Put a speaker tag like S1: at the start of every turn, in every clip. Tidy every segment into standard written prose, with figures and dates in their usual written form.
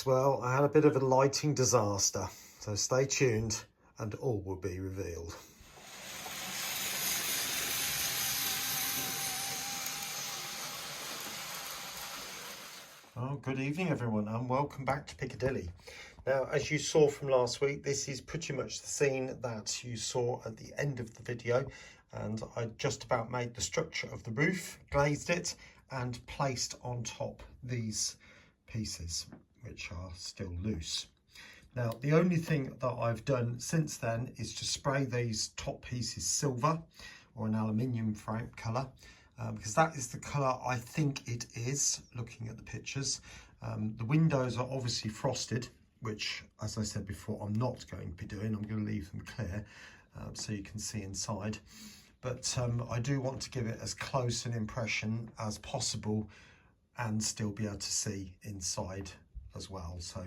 S1: Yes, well, I had a bit of a lighting disaster, so stay tuned and all will be revealed. Oh, good evening everyone and welcome back to Piccadilly. Now, as you saw from last week, this is pretty much the scene that you saw at the end of the video, and I just about made the structure of the roof, glazed it and placed on top these pieces, which are still loose. Now, the only thing that I've done since then is to spray these top pieces silver or an aluminium frame colour, because that is the colour I think it is, looking at the pictures. The windows are obviously frosted, which, as I said before, I'm not going to be doing. I'm going to leave them clear so you can see inside. But I do want to give it as close an impression as possible and still be able to see inside as well. So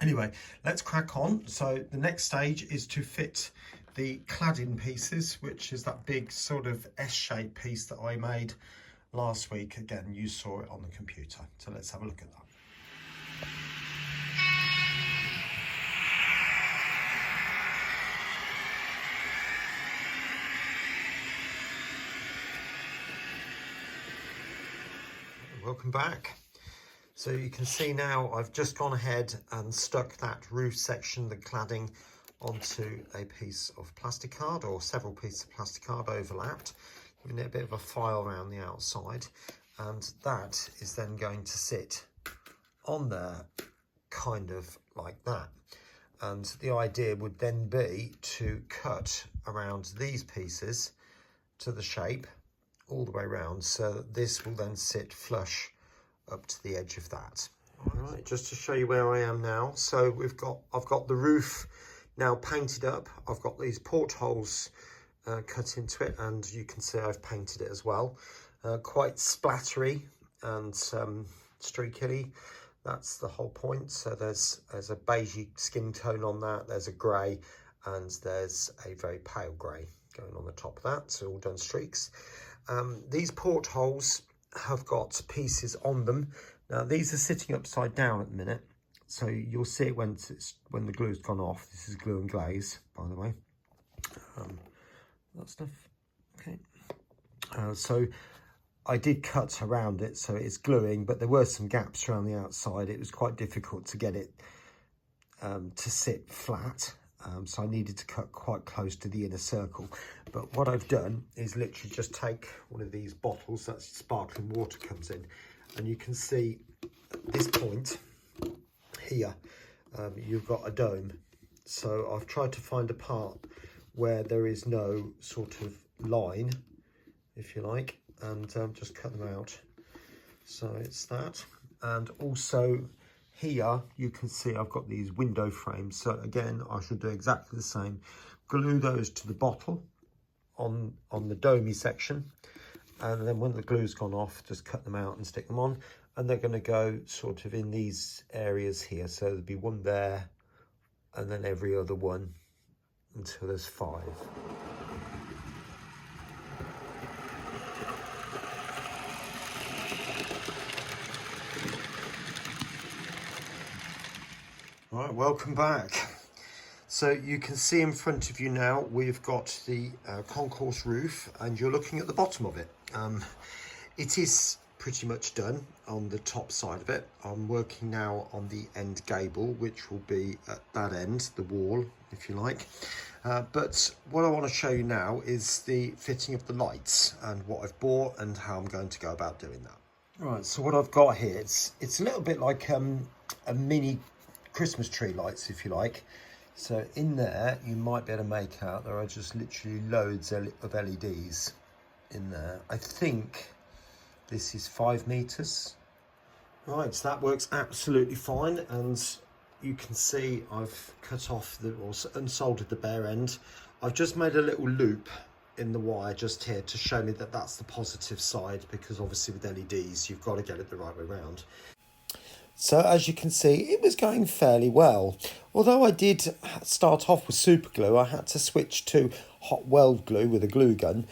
S1: anyway, let's crack on. So the next stage is to fit the cladding pieces, which is that big sort of S-shaped piece that I made last week. Again, you saw it on the computer. So let's have a look at that. Welcome back. So you can see now I've just gone ahead and stuck that roof section, the cladding, onto a piece of plastic card, or several pieces of plastic card overlapped, giving it a bit of a file around the outside, and that is then going to sit on there kind of like that. And the idea would then be to cut around these pieces to the shape all the way around, so that this will then sit flush up to the edge of that. All right, just to show you where I am now. So I've got the roof now painted up. I've got these portholes cut into it, and you can see I've painted it as well. Quite splattery and streaky. That's the whole point. So there's a beigey skin tone on that. There's a grey, and there's a very pale grey going on the top of that. So all done streaks. These portholes have got pieces on them. Now these are sitting upside down at the minute, so you'll see it when the glue's gone off. This is glue and glaze, by the way. That stuff. Okay. So I did cut around it, so it's gluing, but there were some gaps around the outside. It was quite difficult to get it to sit flat. So I needed to cut quite close to the inner circle. But what I've done is literally just take one of these bottles that sparkling water comes in, and you can see at this point here, you've got a dome. So I've tried to find a part where there is no sort of line, if you like, and just cut them out. So it's that. And also here you can see I've got these window frames. So again, I should do exactly the same. Glue those to the bottle on the domey section, and then when the glue's gone off, just cut them out and stick them on. And they're going to go sort of in these areas here. So there'll be one there, and then every other one until there's 5. All right, welcome back. So you can see in front of you now, we've got the concourse roof, and you're looking at the bottom of it. It is pretty much done on the top side of it. I'm working now on the end gable, which will be at that end, the wall, if you like. But what I want to show you now is the fitting of the lights and what I've bought and how I'm going to go about doing that. Right, so what I've got here, it's a little bit like a mini Christmas tree lights, if you like. So in there, you might be able to make out there are just literally loads of LEDs in there. I think this is 5 meters. Right, so that works absolutely fine, and you can see I've cut off or unsoldered the bare end. I've just made a little loop in the wire just here to show me that that's the positive side, because obviously with LEDs you've got to get it the right way around. So as you can see, it was going fairly well. Although I did start off with super glue, I had to switch to hot weld glue with a glue gun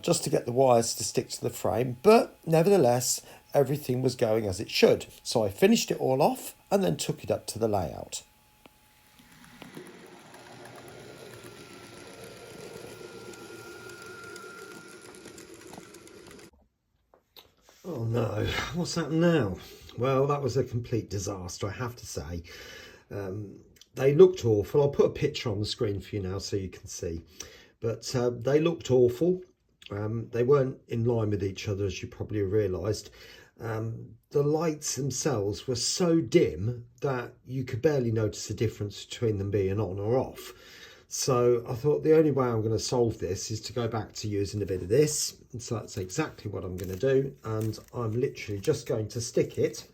S1: just to get the wires to stick to the frame. But nevertheless,
S2: everything was going as it should. So I finished it all off and then took it up to the layout.
S1: Oh no, what's happened now? Well, that was a complete disaster, I have to say. They looked awful. I'll put a picture on the screen for you now so you can see. But they looked awful. They weren't in line with each other, as you probably realised. The lights themselves were so dim that you could barely notice the difference between them being on or off. So I thought the only way I'm going to solve this is to go back to using a bit of this. And so that's exactly what I'm going to do. And I'm literally just going to stick it.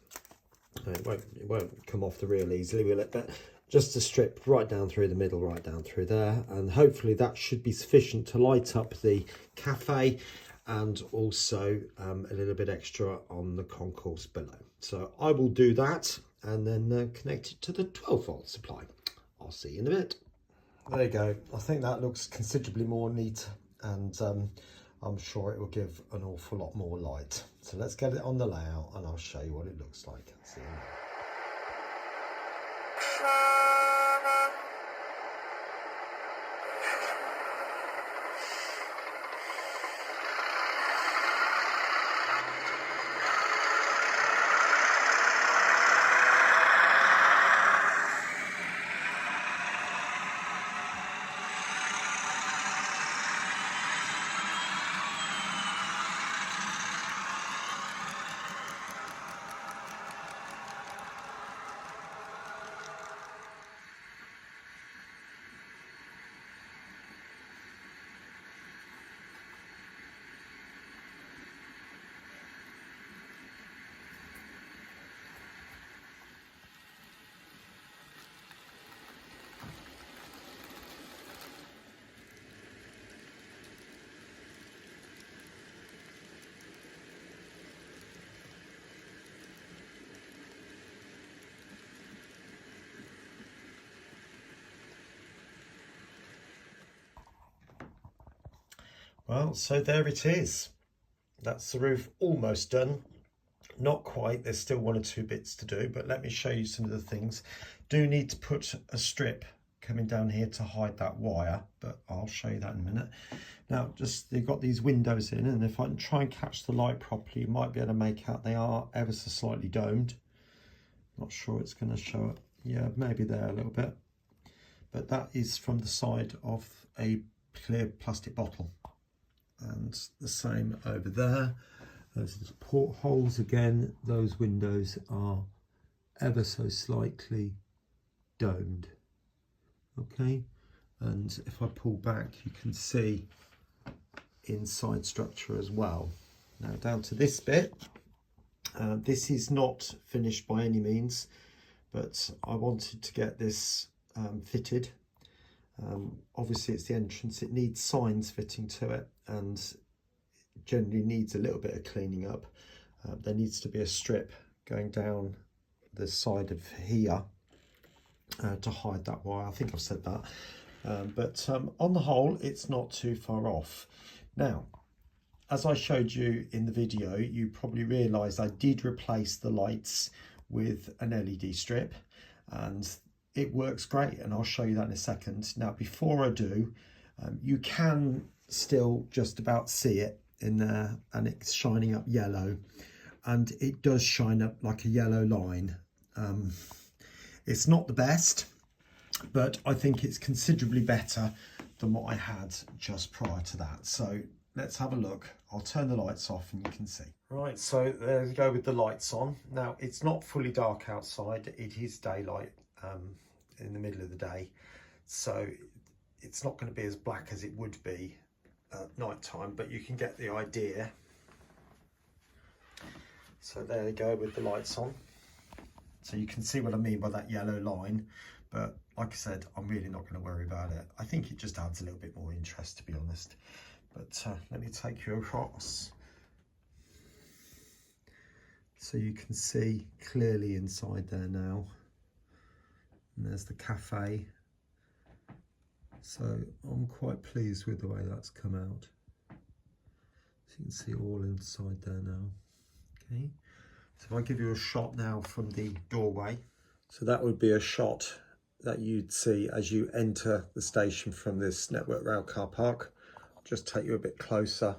S1: It won't come off the reel easily, will it? But just a strip right down through the middle, right down through there. And hopefully that should be sufficient to light up the cafe and also a little bit extra on the concourse below. So I will do that and then connect it to the 12-volt supply. I'll see you in a bit. There you go. I think that looks considerably more neat, and I'm sure it will give an awful lot more light. So let's get it on the layout and I'll show you what it looks like. See you in a minute. Well, so there it is. That's the roof almost done. Not quite, there's still one or two bits to do, but let me show you some of the things. Do need to put a strip coming down here to hide that wire, but I'll show you that in a minute. Now, just they've got these windows in, and if I can try and catch the light properly, you might be able to make out they are ever so slightly domed. Not sure it's going to show it. Yeah, maybe there a little bit. But that is from the side of a clear plastic bottle. And the same over there. Those portholes again, those windows are ever so slightly domed. Okay, and if I pull back, you can see inside structure as well. Now down to this bit. This is not finished by any means, but I wanted to get this fitted. Obviously it's the entrance, it needs signs fitting to it and generally needs a little bit of cleaning up. There needs to be a strip going down the side of here to hide that wire. I think I've said that. But on the whole, it's not too far off. Now, as I showed you in the video, you probably realised I did replace the lights with an LED strip, and it works great, and I'll show you that in a second. Now, before I do, you can still just about see it in there, and it's shining up yellow, and it does shine up like a yellow line. It's not the best, but I think it's considerably better than what I had just prior to that. So let's have a look. I'll turn the lights off and you can see. Right, so there you go with the lights on. Now, it's not fully dark outside. It is daylight in the middle of the day. So it's not going to be as black as it would be at night time, but you can get the idea. So there you go with the lights on. So you can see what I mean by that yellow line. But like I said, I'm really not going to worry about it. I think it just adds a little bit more interest, to be honest. But let me take you across. So you can see clearly inside there now. And there's the cafe. So I'm quite pleased with the way that's come out. So you can see all inside there now. Okay. So if I give you a shot now from the doorway.
S2: So that would be a shot that you'd see as you enter the station from this Network Rail car park. Just take you a bit closer.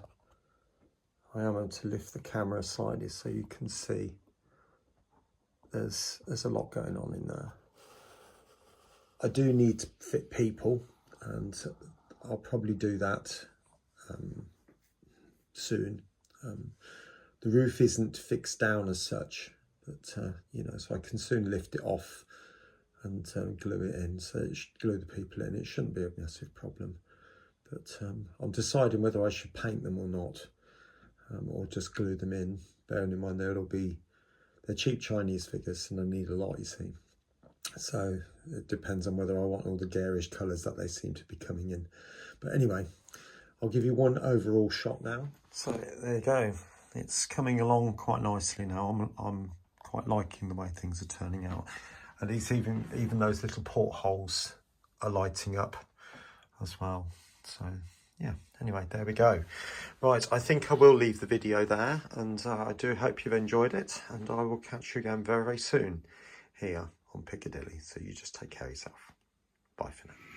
S2: I am going to lift the camera slightly so you can see there's a lot going on in there. I do need to fit people, and I'll probably do that soon. The roof isn't fixed down as such, but you know, so I can soon lift it off and glue it in. So it should glue the people in. It shouldn't be a massive problem. But I'm deciding whether I should paint them or not, or just glue them in. Bearing in mind they're cheap Chinese figures and I need a lot, you see. So it depends on whether I want all the garish colours that they seem to be coming in. But anyway, I'll give you one overall shot now. So there you go. It's coming along quite nicely now. I'm quite liking the way things are turning out. At least even those little portholes are lighting up as well. So yeah, anyway, there we go. Right, I think I will leave the video there, and I do hope you've enjoyed it, and I will catch you again very, very soon here on Piccadilly. So you just take care of yourself. Bye for now.